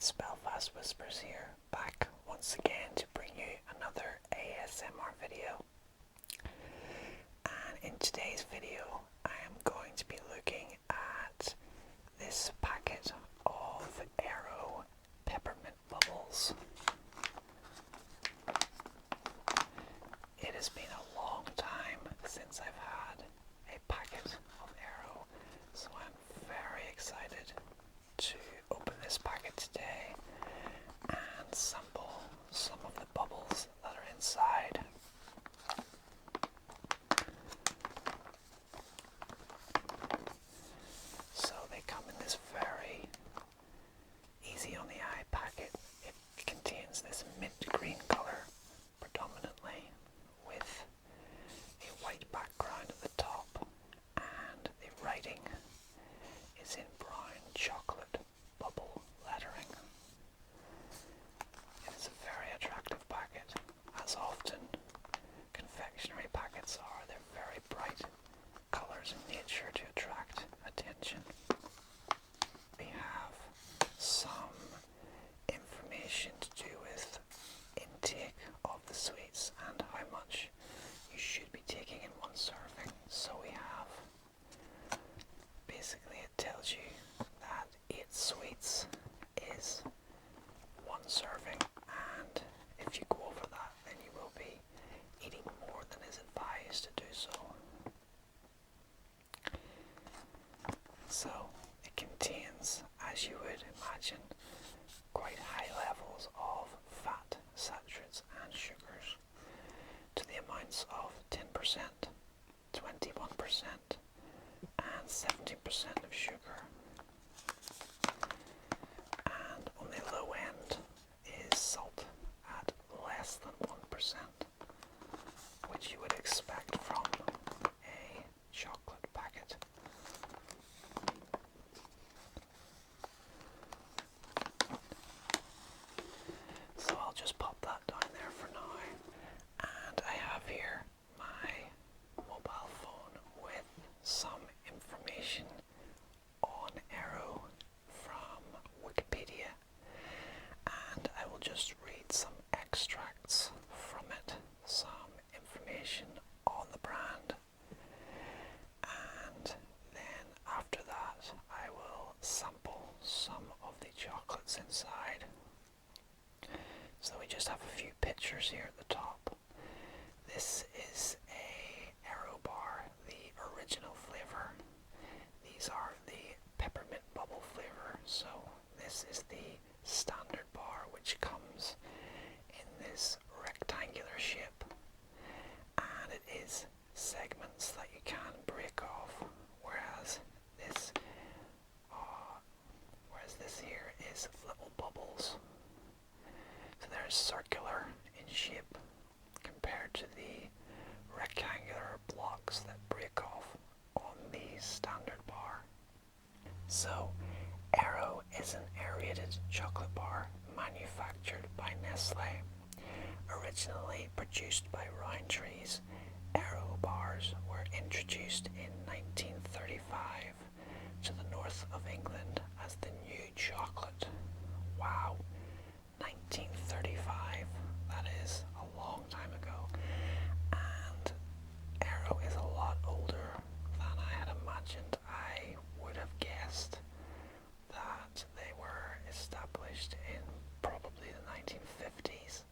it's Belfast Whispers here, back once again to bring you another ASMR video. And in today's video, I am going to be looking at this packet of Aero peppermint bubbles. It has been a long time since I've had a packet of Aero, so I'm very excited to open this packet today and sample some of the bubbles that are inside. So they come in this very easy on the eye packet. It contains this mint green color predominantly, with a white background at the top, and the writing is in brown chocolate bubble lettering. It is a very attractive packet, as often confectionery packets are. They're very bright colours in nature to attract attention. We have some information to do with intake of the sweets and how much you should be taking in one serving. So we have, basically it tells you that 8 sweets is 1 serving, and if you go over that then you will be eating more than is advised to do so. So it contains, as you would imagine, quite high levels of fat, saturates and sugars, to the amounts of 10%, 21% and 17% of sugar. And on the low end is salt at less than 1%, which you would expect from a chocolate packet. So I'll just pop that down there for now, and I have here my mobile phone with some information on Aero from Wikipedia, and I will just read some extracts from it, some information on the brand, and then after that I will sample some of the chocolates inside. So we just have a few pictures here at the top. This is a Aero Bar, the original flavor. These are the peppermint bubble flavor. So this is the standard bar, which comes in this rectangular shape, and it is segments that you can break off, whereas this here is little bubbles. So they're circular in shape compared to the rectangular blocks that break off on the standard bar. So Aero is an aerated chocolate bar manufactured by Nestle. Originally produced by Rowntree's, Aero bars were introduced in 1935 to the north of England as the new chocolate. Wow, 1935, that is a long time ago, and Aero is a lot older than I had imagined. I would have guessed that they were established in probably the 1950s,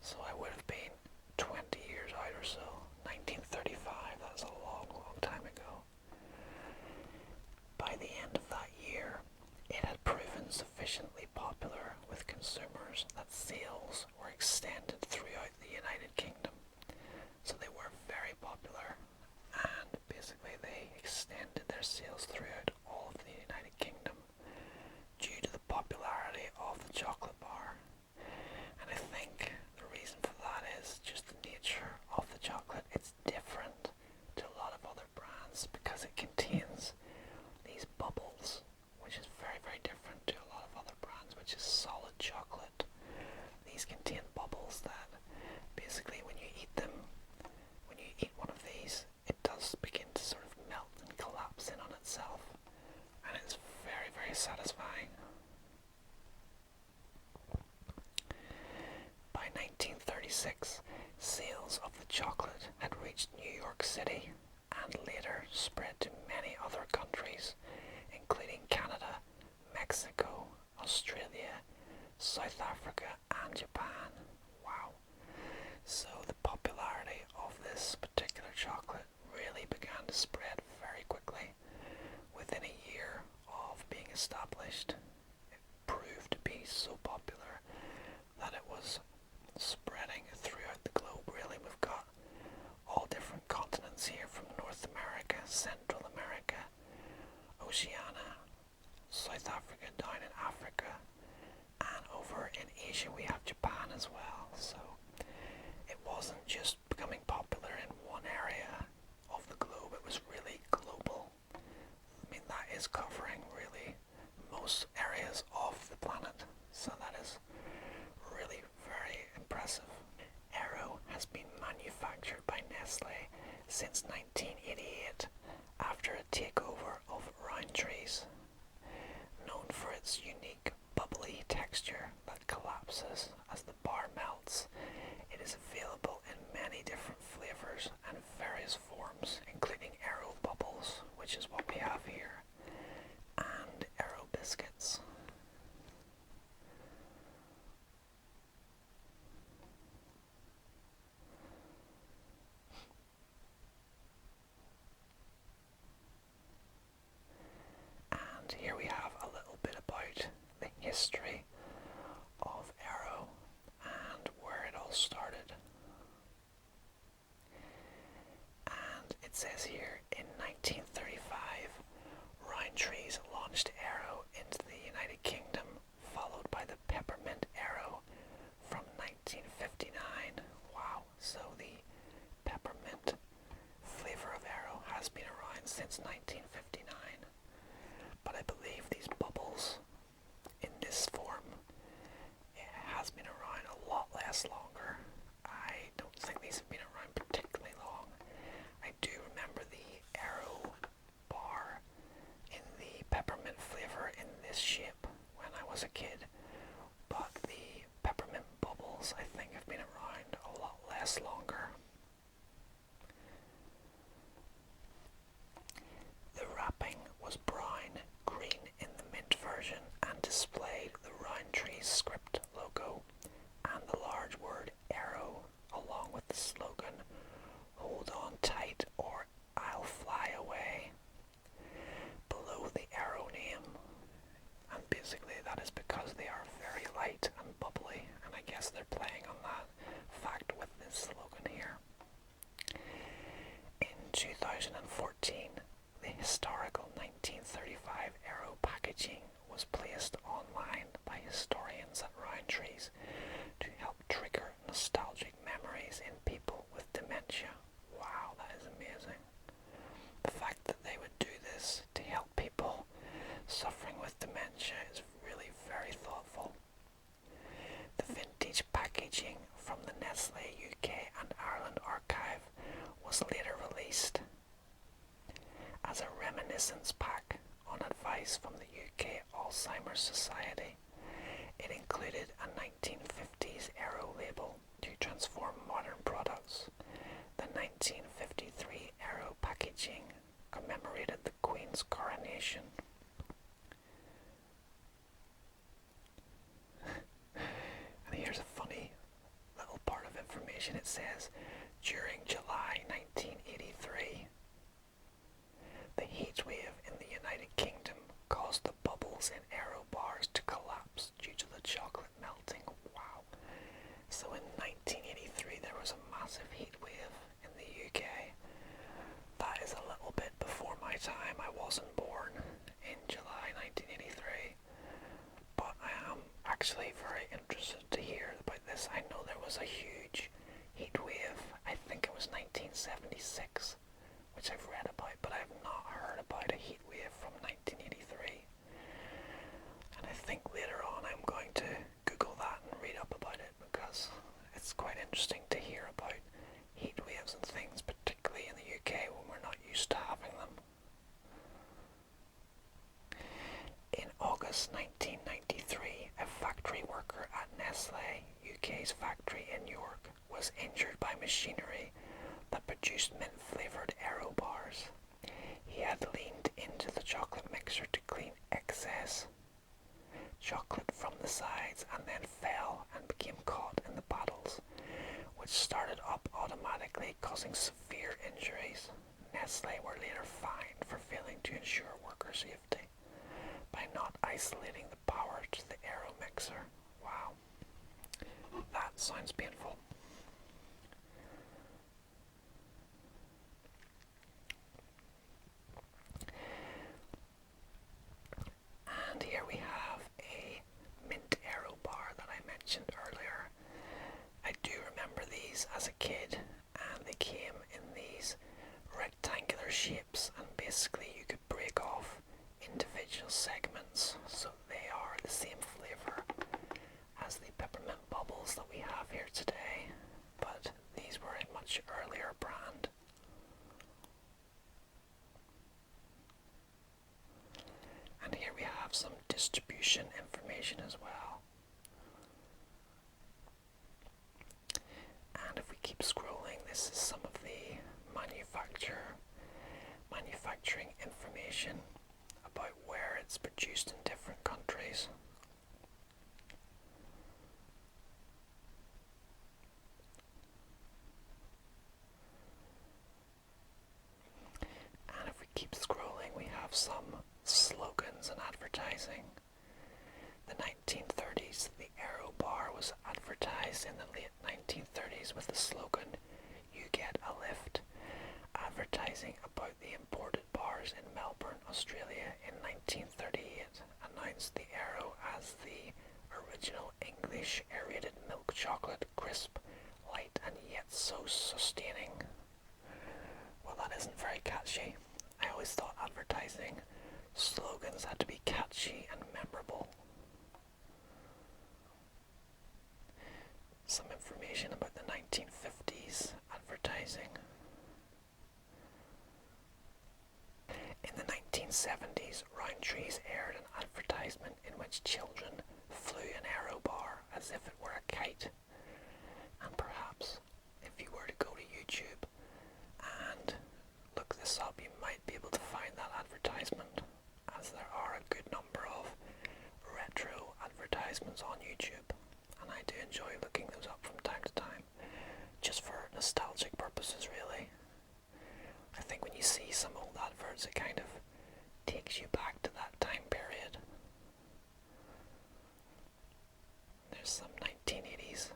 so I would have been 20 years out or so. 1935, that's a long, long time ago. By the end of that year, it had proven sufficiently popular with consumers that sales were extended throughout the United Kingdom. So they were very popular, and basically they extended their sales throughout all of the United Kingdom due to the popularity of the chocolate bar. And I think the reason for that is just the nature of the chocolate. It's different to a lot of other brands because it contains these bubbles, which is very, very different to a lot of other brands, which is solid chocolate. These contain bubbles that basically when you eat them, when you eat one of these, it does begin to sort of melt and collapse in on itself, and it's very, very satisfying. reached New York City and later spread to many other countries, including Canada, Mexico, Australia, South Africa, and Japan. Wow. So the popularity of this particular chocolate really began to spread very quickly. Within a year of being established, it proved to be so popular that it was spreading throughout the globe. Really, we've got all different continents here, from North America, Central America, Oceania, South Africa, down in Africa, and over in Asia we have Japan as well. So it wasn't just becoming popular in one area of the globe, it was really global. I mean, that is covering really most areas of the planet, so that is really very impressive. Aero has been manufactured by Nestle since 1988 after a takeover of Roundtree's. Known for its unique bubbly texture that collapses as the bar melts, it is available in many different flavors and various forms, including Aero Bubbles, which is what we have here, and Aero Biscuits. And here we have a little bit about the history of Aero and where it all started. And it says here, in 1935, Roundtree's launched Aero into the United Kingdom, followed by the Peppermint Aero from 1959. Wow, so the peppermint flavor of Aero has been around since 1959. But I believe these bubbles in this form, it has been around a lot less longer. I don't think these have been around particularly long. I do remember the Aero Bar in the peppermint flavor in this shape when I was a kid, but the peppermint bubbles I think have been around a lot less longer. The wrapping was brown, green in the mint version, and displayed the Roundtree script logo and the large word Aero, along with the slogan, "Hold on tight or I'll fly away," below the Aero name. And basically that is because they are very light and bubbly, and I guess they're playing on that fact with this slogan here. In 2014, the historical 1935 Aero packaging was placed online by historians at Roundtree's to help trigger nostalgic memories in people with dementia. Wow, that is amazing. The fact that they would do this to help people suffering with dementia is really very thoughtful. The vintage packaging from the Nestle UK and Ireland archive was later released as a reminiscence pack on advice from the UK Alzheimer's Society. It included a 1950s Aero label to transform modern products. The 1953 Aero packaging commemorated the Queen's coronation. And here's a funny little part of information. It says, during July 1983, the heat wave in the United Kingdom caused the bubbles in Aero bars to collapse due to the chocolate melting. Wow. So in 1983 there was a massive heat wave in the UK. That is a little bit before my time. I wasn't born in July 1983. But I am actually very interested to hear about this. I know there was a huge heat wave. I think it was 1976. Which I've read about, but I've not heard about a heat wave from 1983. And I think later on I'm going to Google that and read up about it, because it's quite interesting to hear about heat waves and things, particularly in the UK when we're not used to having them. In August 1993, a factory worker at Nestle UK's factory in York was injured by machinery that produced mint-flavoured Aero Bars. He had leaned into the chocolate mixer to clean excess chocolate from the sides and then fell and became caught in the paddles, which started up automatically, causing severe injuries. Nestle were later fined for failing to ensure worker safety by not isolating the power to the Aero mixer. Wow, that sounds painful. And here we have a mint Aero bar that I mentioned earlier. I do remember these as a kid, and they came in these rectangular shapes, and basically you could break off individual segments, so they are the same flavour as the peppermint bubbles that we have here today, but these were a much earlier brand. And here we have some distribution information as well. And if we keep scrolling, this is some of the manufacturing information about where it's produced in different countries. And if we keep scrolling, we have some slogans and advertising. The 1930s, the Aero Bar was advertised in the late 1930s with the slogan, "You get a lift," advertising about the imported bars in Melbourne, Australia in 1938 announced the Aero as the original English aerated milk chocolate, crisp, light and yet so sustaining. Well, that isn't very catchy. I always thought advertising slogans had to be catchy and memorable. Some information about the 1950s advertising. In the 1970s, Roundtree's aired an advertisement in which children flew an Aero bar as if it were a kite. And perhaps, if you were to go to YouTube and look this up, you might be able to find that advertisement, as there are a good number of retro advertisements on YouTube, and I do enjoy looking those up from time to time, just for nostalgic purposes really. I think when you see some old adverts, it kind of takes you back to that time period. There's some 1980s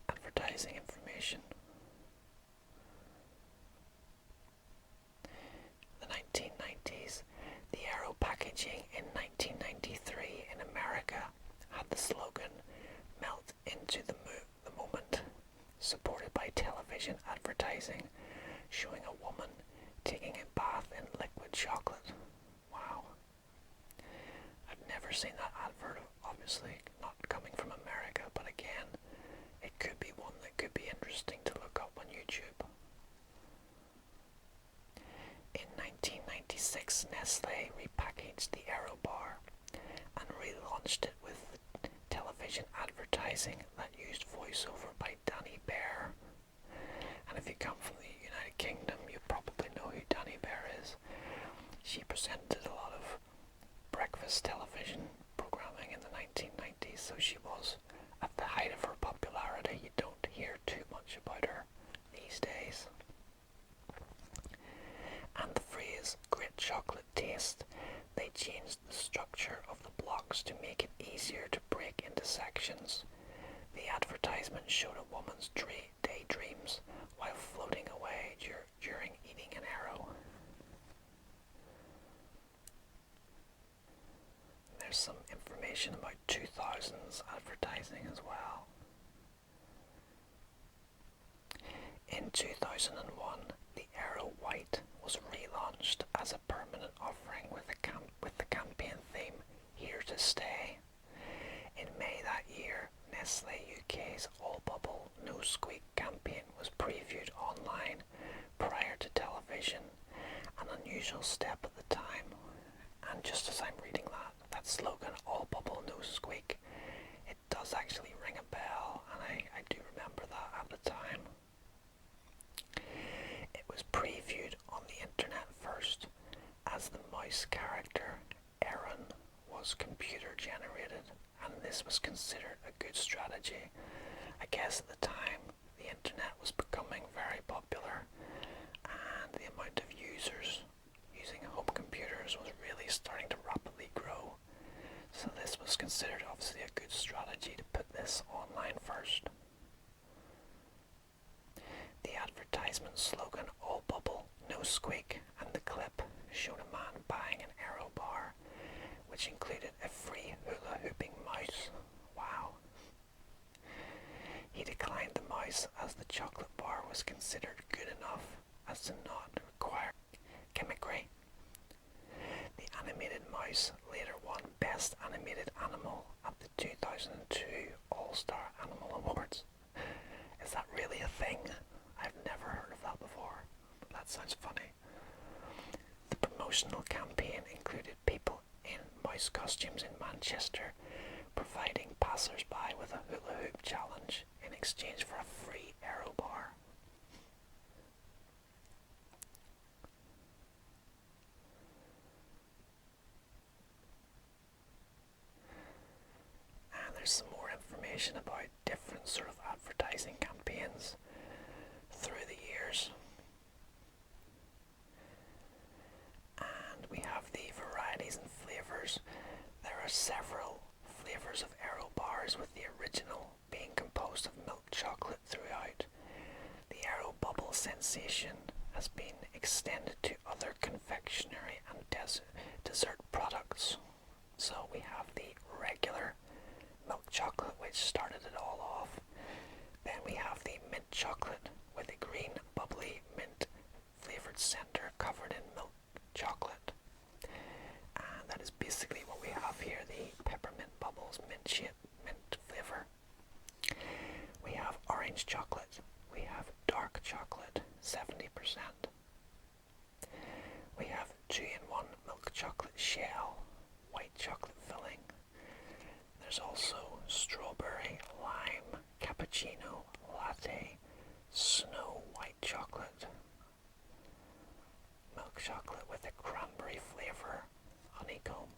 advertising information. The 1990s, the Aero packaging in 1993 in America had the slogan, "Melt into the moment," supported by television advertising showing a woman taking a bath in liquid chocolate. Wow. I've never seen that advert, obviously not coming from America, but again, it could be one that could be interesting to look up on YouTube. In 1996, Nestle repackaged the Aero Bar and relaunched it with television advertising that used voiceover by Danny Bear. And if you come from the United Kingdom, you probably know who Danny Bear is. She presented a lot of breakfast television programming in the 1990s, so she was at the height of her popularity. You don't hear too much about her these days. And the phrase "great chocolate taste," they changed the structure of the blocks to make it easier to break into sections. The advertisement showed a woman's daydreams while floating away during eating an Aero. There's some information about 2000s advertising as well. In 2001, the Aero White was relaunched as a permanent offering with the campaign theme, "Here to Stay." In May that year, Nestle UK's All Bubble No Squeak campaign was previewed online prior to television, an unusual step at the time. And just as I'm reading that slogan, "All Bubble No Squeak," it does actually ring a bell, and I do remember that at the time. as the mouse character Aaron was computer generated, and this was considered a good strategy. I guess at the time the internet was becoming very popular and the amount of users using home computers was really starting to rapidly grow. So this was considered obviously a good strategy to put this online first. The advertisement slogan "All bubble, no squeak" and the clip showed a man buying an Aero Bar, which included a free hula hooping mouse. Wow. He declined the mouse as the chocolate bar was considered good enough as to not require gimmickry. The animated mouse later won Best Animated Animal at the 2002 All-Star Animal Awards. Is that really a thing? I've never heard of that before. That sounds funny. The promotional campaign included people in mouse costumes in Manchester providing passers-by with a hula hoop challenge in exchange for a free Aero Bar. And there's some more information about different sort of advertising campaigns through the years. And we have the Varieties and Flavors. There are several flavors of Aero Bars, with the original being composed of milk chocolate throughout. The Aero Bubble sensation has been extended to other confectionery and dessert products. So we have the regular milk chocolate, which started it all off. Then we have the mint chocolate with a green bubbly mint flavored center covered in milk chocolate. And that is basically what we have here, the peppermint bubbles mint flavor. We have orange chocolate. We have dark chocolate, 70%. We have 2-in-1 milk chocolate shell, white chocolate filling. There's also strawberry, lime, cappuccino, latte, snow white chocolate, milk chocolate with a cranberry flavor, honeycomb,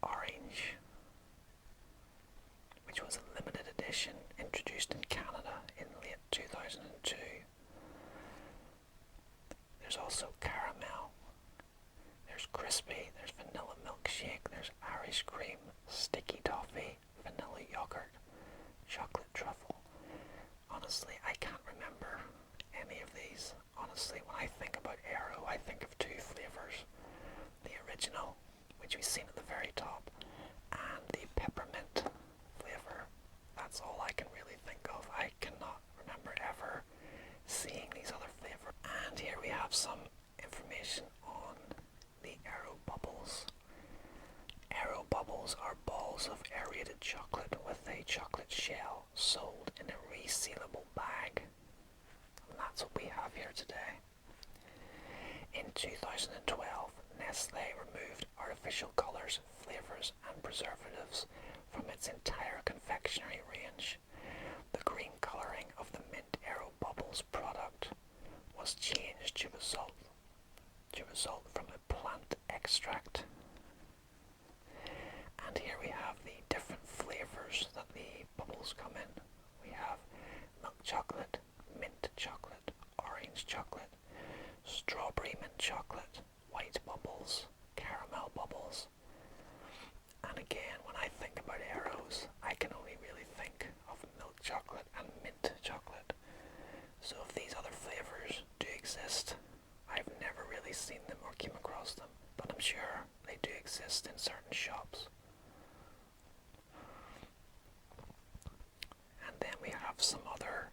orange, which was a limited edition introduced in Canada in late 2002. There's also caramel, there's crispy, there's vanilla milkshake, there's Irish cream, sticky toffee, vanilla yogurt, chocolate truffle. Honestly, I can't remember any of these. Honestly, when I think about Aero, I think of two flavors. The original, which we've seen at the very top, and the peppermint flavor. That's all I can really think of. I cannot remember ever seeing these other flavors. And here we have some information on the Aero Bubbles. Aero Bubbles are balls of aerated chocolate with a chocolate shell sold in a resealable bag. And that's what we have here today. In 2012, Nestle removed artificial colors, flavors, and preservatives from its entire confectionery range. The green coloring of the Mint Aero Bubbles product was changed to result from a plant extract. And here we have the different flavors that the bubbles come in. We have milk chocolate, mint chocolate, orange chocolate, strawberry mint chocolate, white bubbles, caramel bubbles. And again, when I think about Aeros, I can only really think of milk chocolate and mint chocolate. So if these other flavors do exist, I've never really seen them or came across them, but I'm sure they do exist in certain shops. And then we have some other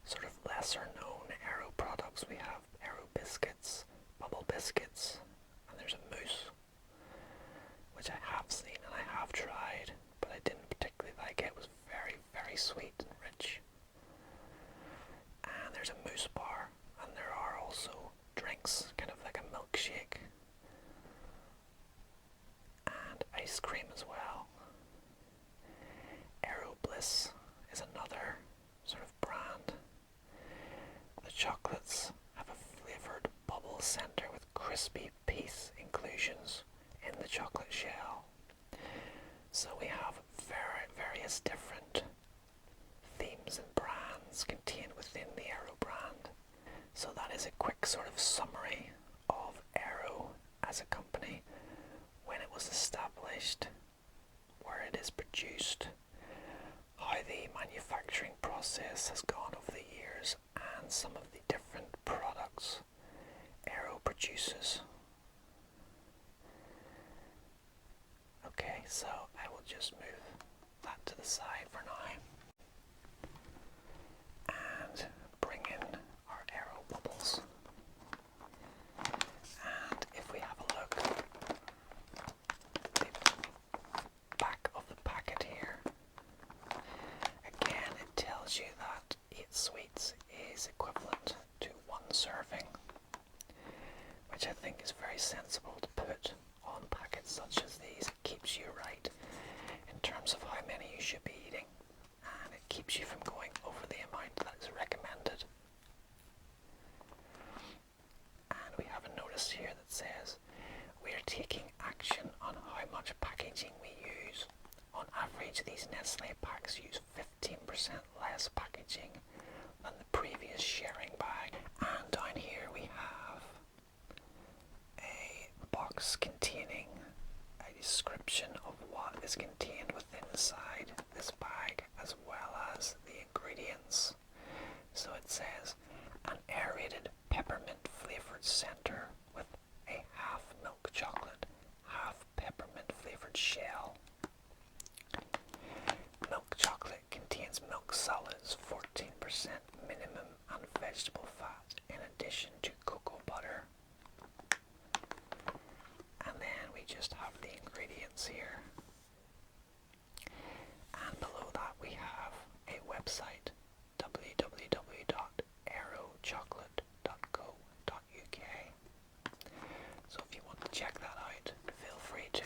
sort of lesser known Aero products. We have Aero biscuits, bubble biscuits, and there's a mousse, which I have seen and I have tried, but I didn't particularly like it. It was very, very sweet and rich. And there's a mousse bar, and there are also drinks, kind of like a milkshake, and ice cream as well. Aero Bliss is another sort of brand. The chocolates have a flavoured bubble centre with crispy peace is a quick sort of summary of Aero as a company, when it was established, where it is produced, how the manufacturing process has gone over the years, and some of the different products Aero produces. Okay, so I will just move that to the side for now and bring in our Aero bubbles. And if we have a look at the back of the packet here, again it tells you that 8 sweets is equivalent to 1 serving, which I think is very sensible to put on packets such as these. It keeps you right in terms of how many you should be eating, and it keeps you from going over the amount that is recommended. And we have a notice here that says we are taking action on how much packaging we use. On average, these Nestle packs use 15% less packaging than the previous sharing bag. And down here we have a box containing a description of what is contained within inside this bag, as well as the ingredients. So it says an aerated peppermint flavored center with a half milk chocolate, half peppermint flavored shell. Milk chocolate contains milk solids, 14% minimum, and vegetable fat, in addition to cocoa butter. And then we just have the ingredients here. And below that we have a website, www.aerochocolate.co.uk. So if you want to check that out, feel free to.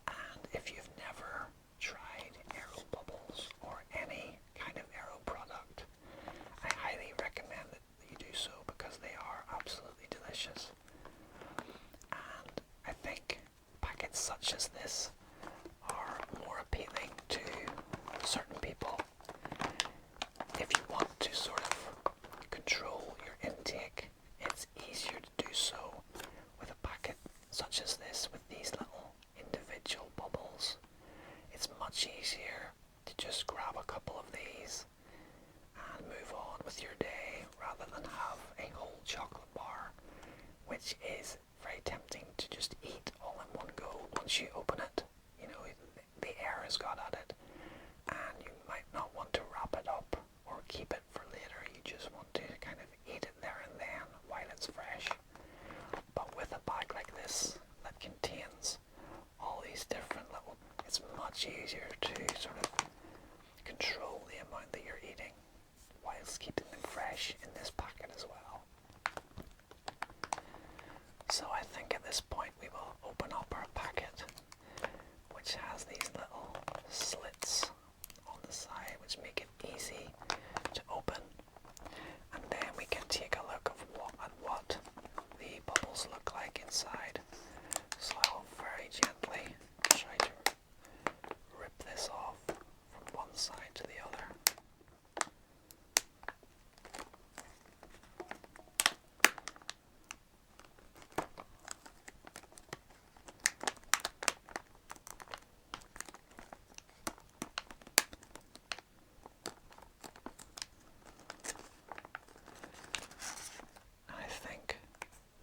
And if you've never tried Aero bubbles or any kind of Aero product, I highly recommend that you do so, because they are absolutely delicious. And I think packets such as this are more appealing to certain people. If you want to sort of control your intake, it's easier to do so with a packet such as this, with these little individual bubbles. It's much easier to just grab a couple of these and move on with your day, rather than have a whole chocolate bar, which is very tempting to just eat all in one go once you open it. You know, the air has got at it, and you might not want to wrap it up or keep it for later. You just want to kind of eat it there and then while it's fresh. But with a bag like this that contains all these different little, it's much easier to sort of control the amount that you're eating whilst keeping them fresh in this packet as well. So I think at this point we will open up our packet, which has these little slits on the side which make it easy to open, and then we can take a look at what the bubbles look like inside. So I'll very gently try to rip this off from one side to the other. I think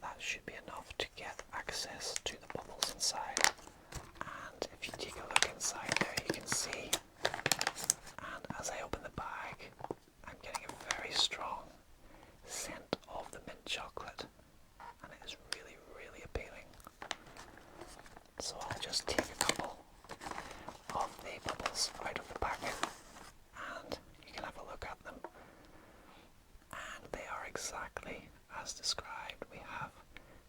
that should be enough to get access to the bubbles inside. And if you take a look inside there, you can see, and as I open the bag, I'm getting a very strong scent of the mint chocolate, and it is really, really appealing. So I'll just take a couple of the bubbles out of the packet, and you can have a look at them. And they are exactly as described. We have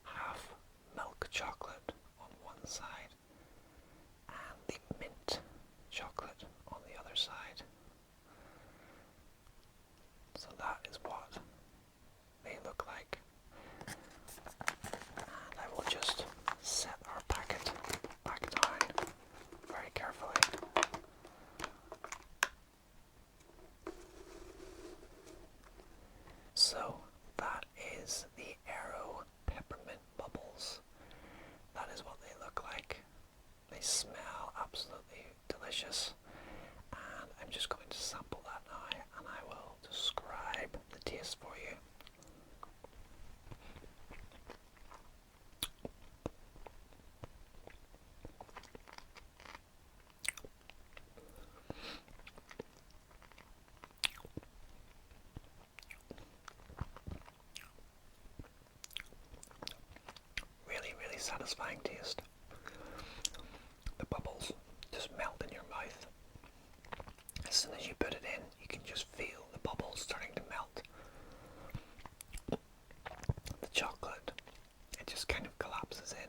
half milk chocolate on one side and the mint chocolate on the other side. So that is what they look like. And I will just set our packet back down very carefully. So that smell absolutely delicious. And I'm just going to sample that now, and I will describe the taste for you. Really, really satisfying taste. The bubbles just melt in your mouth. As soon as you put it in, you can just feel the bubbles starting to melt. The chocolate, it just kind of collapses in.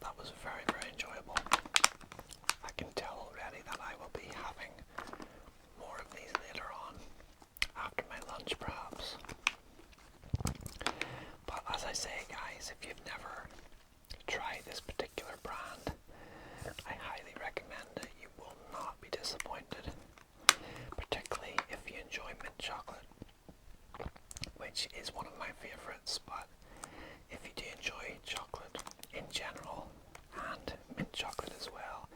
That was very, very enjoyable. I can tell already that I will be having more of these later on, after my lunch perhaps. But as I say, guys, if you've never tried this particular brand, I highly recommend it. You will not be disappointed, particularly if you enjoy mint chocolate, which is one of my favorites. But if you do enjoy chocolate in general and mint chocolate as well,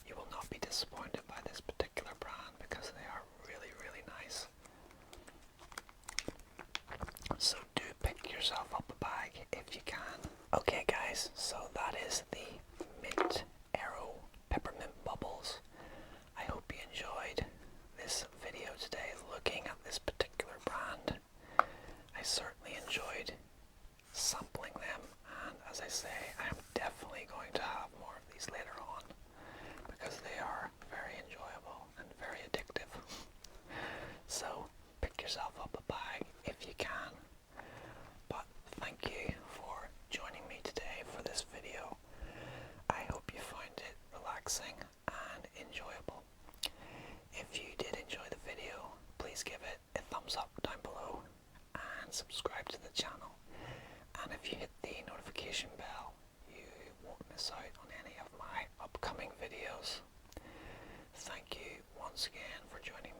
you will not be disappointed by this particular brand because they are really, really nice. So do pick yourself up a bag if you can. Okay guys, so that is the Mint Aero Peppermint Bubbles. I hope you enjoyed this video today looking at this particular brand. I certainly enjoyed sampling them, and as I say, I am definitely going to have more of these later on because they are very enjoyable and very addictive. So pick yourself up a bag if you can. But thank you for joining me today for this video. I hope you find it relaxing and enjoyable. If you did enjoy the video, please give it a thumbs up down below and subscribe to the channel. And if you hit the notification bell, you won't miss out on any of my upcoming videos. Thank you once again for joining